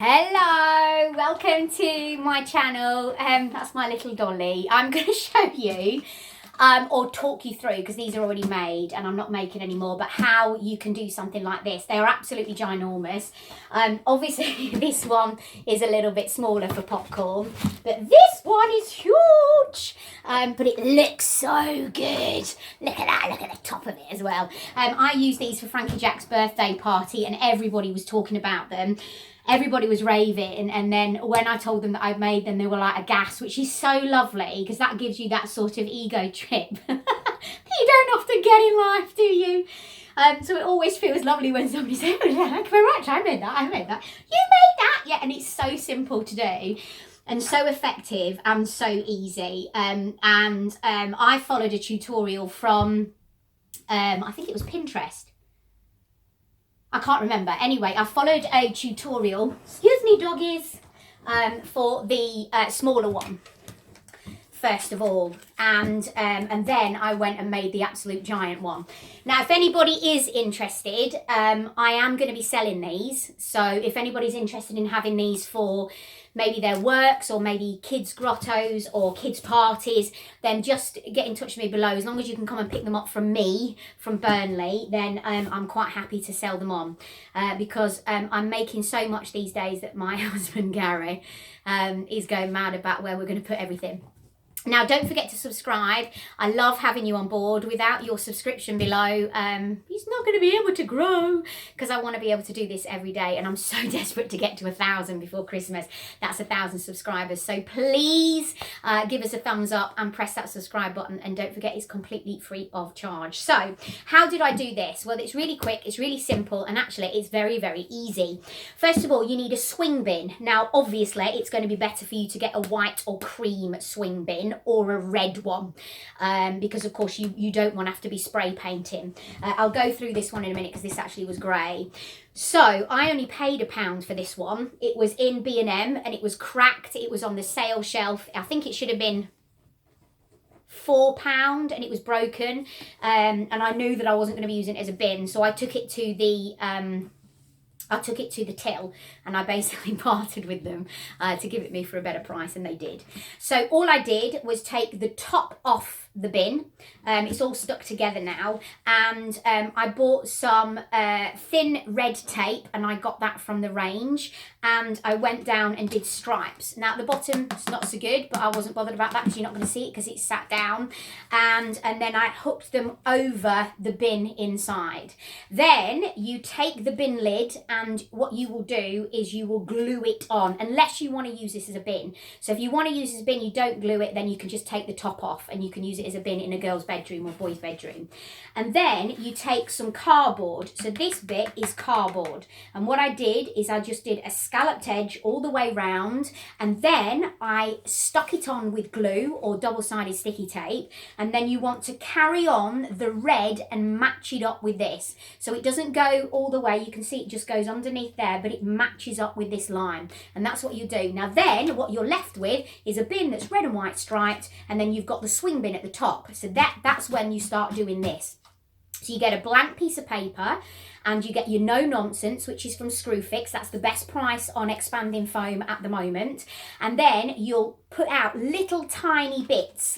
Hello, welcome to my channel. That's my little dolly. I'm going to show you or talk you through, because these are already made and I'm not making any more, but how you can do something like this. They are absolutely ginormous. Obviously this one is a little bit smaller for popcorn, but this one is huge. But it looks so good. Look at that, look at the top of it as well. I used these for Frankie Jack's birthday party and everybody was talking about them. Everybody was raving, and then when I told them that I'd made them, they were like aghast, which is so lovely because that gives you that sort of ego trip that you don't often get in life, do you? So it always feels lovely when somebody says, "Oh, yeah, thank you very much, I made that, you made that." Yeah, and it's so simple to do and so effective and so easy. I followed a tutorial from, I think it was Pinterest. I can't remember. Anyway, I followed a tutorial, excuse me doggies, for the smaller one first of all, and then I went and made the absolute giant one. Now, if anybody is interested, I am going to be selling these, so if anybody's interested in having these for maybe their works or maybe kids' grottos or kids' parties, then just get in touch with me below. As long as you can come and pick them up from me, from Burnley, then I'm quite happy to sell them on, because I'm making so much these days that my husband Gary is going mad about where we're going to put everything. Now, don't forget to subscribe. I love having you on board. Without your subscription below, he's not going to be able to grow, because I want to be able to do this every day, and I'm so desperate to get to 1,000 before Christmas. That's 1,000 subscribers. So please give us a thumbs up and press that subscribe button, and don't forget it's completely free of charge. So how did I do this? Well, it's really quick, it's really simple, and actually it's very, very easy. First of all, you need a swing bin. Now, obviously, it's going to be better for you to get a white or cream swing bin or a red one, because of course you don't want to have to be spray painting. I'll go through this one in a minute because this actually was grey. So I only paid £1 for this one. It was in B&M and it was cracked. It was on the sale shelf. I think it should have been £4 and it was broken, and I knew that I wasn't going to be using it as a bin, so I took it to the till, and I basically bartered with them to give it me for a better price, and they did. So all I did was take the top off the bin. It's all stuck together now, and I bought some thin red tape, and I got that from the range, and I went down and did stripes. Now at the bottom it's not so good, but I wasn't bothered about that because you're not going to see it because it's sat down, and then I hooked them over the bin inside. Then you take the bin lid, and what you will do is you will glue it on, unless you want to use this as a bin. So if you want to use this as a bin, you don't glue it, then you can just take the top off and you can use it as a bin in a girl's bedroom or boy's bedroom. And then you take some cardboard. So this bit is cardboard, and what I did is I just did a scalloped edge all the way round, and then I stuck it on with glue or double-sided sticky tape, and then you want to carry on the red and match it up with this. So it doesn't go all the way, you can see it just goes underneath there, but it matches up with this line, and that's what you do. Now then what you're left with is a bin that's red and white striped, and then you've got the swing bin at the top. So that's when you start doing this. So you get a blank piece of paper, and you get your No Nonsense, which is from Screwfix. That's the best price on expanding foam at the moment. And then you'll put out little tiny bits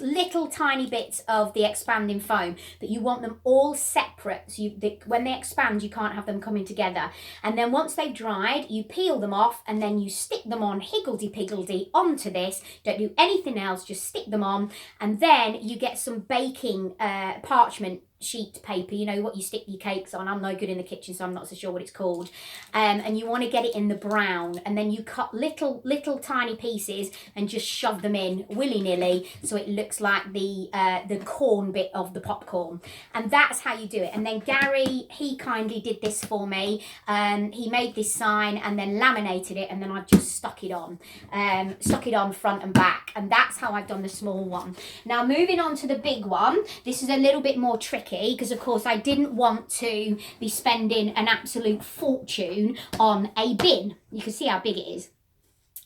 of the expanding foam, but you want them all separate. So when they expand, you can't have them coming together. And then once they've dried, you peel them off, and then you stick them on higgledy-piggledy onto this. Don't do anything else, just stick them on. And then you get some baking parchment sheet paper, you know what you stick your cakes on. I'm no good in the kitchen, so I'm not so sure what it's called. And you want to get it in the brown, and then you cut little tiny pieces and just shove them in willy-nilly, so it looks like the corn bit of the popcorn. And that's how you do it. And then Gary, he kindly did this for me. He made this sign and then laminated it, and then I've just stuck it on front and back, and that's how I've done the small one. Now moving on to the big one, this is a little bit more tricky, because of course I didn't want to be spending an absolute fortune on a bin. You can see how big it is.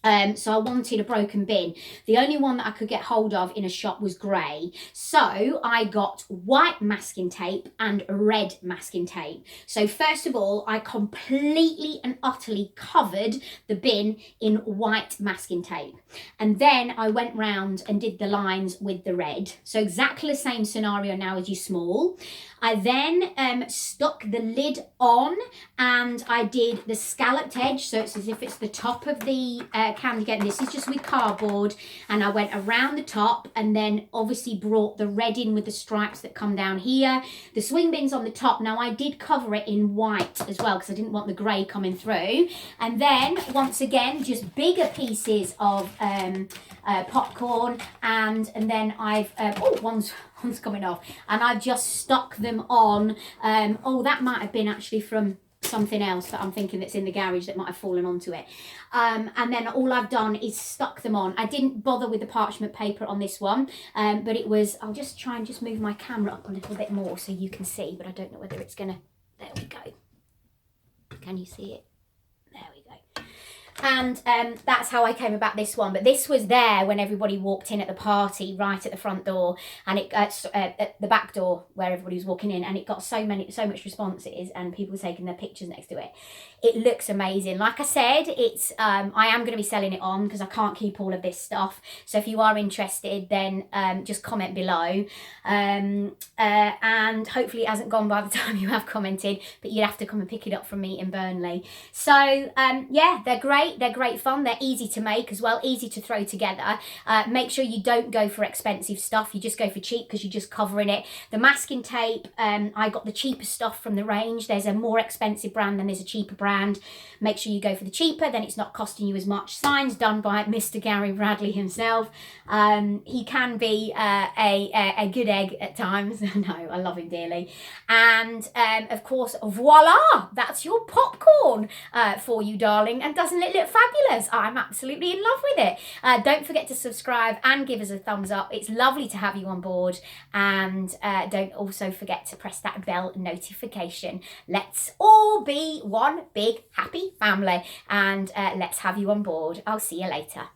So I wanted a broken bin. The only one that I could get hold of in a shop was grey. So I got white masking tape and red masking tape. So first of all, I completely and utterly covered the bin in white masking tape. And then I went round and did the lines with the red. So exactly the same scenario now as your small. I then stuck the lid on and I did the scalloped edge, so it's as if it's the top of the candy cane. This is just with cardboard, and I went around the top and then obviously brought the red in with the stripes that come down here. The swing bin's on the top. Now I did cover it in white as well because I didn't want the grey coming through. And then once again, just bigger pieces of popcorn, and then I've one's coming off, and I've just stuck them on. That might have been actually from something else that I'm thinking that's in the garage that might have fallen onto it. And then all I've done is stuck them on. I didn't bother with the parchment paper on this one, but it was, I'll just try and just move my camera up a little bit more so you can see, but I don't know whether it's gonna, there we go. Can you see it? There we go. And that's how I came about this one. But this was there when everybody walked in at the party, right at the front door, and it at the back door where everybody was walking in, and it got so much responses, and people were taking their pictures next to it. It looks amazing. Like I said, it's I am going to be selling it on because I can't keep all of this stuff. So if you are interested, then just comment below. And hopefully it hasn't gone by the time you have commented, but you'd have to come and pick it up from me in Burnley. So yeah, they're great. They're great fun. They're easy to make as well, easy to throw together. Make sure you don't go for expensive stuff. You just go for cheap because you're just covering it. The masking tape, I got the cheaper stuff from the range. There's a more expensive brand and there's a cheaper brand. Make sure you go for the cheaper, then it's not costing you as much. Signs done by Mr. Gary Bradley himself. He can be a good egg at times. No, I love him dearly. And of course, voila, that's your popcorn for you, darling. And doesn't it look fabulous? I'm absolutely in love with it. Don't forget to subscribe and give us a thumbs up. It's lovely to have you on board. And don't also forget to press that bell notification. Let's all be one big happy family, and let's have you on board. I'll see you later.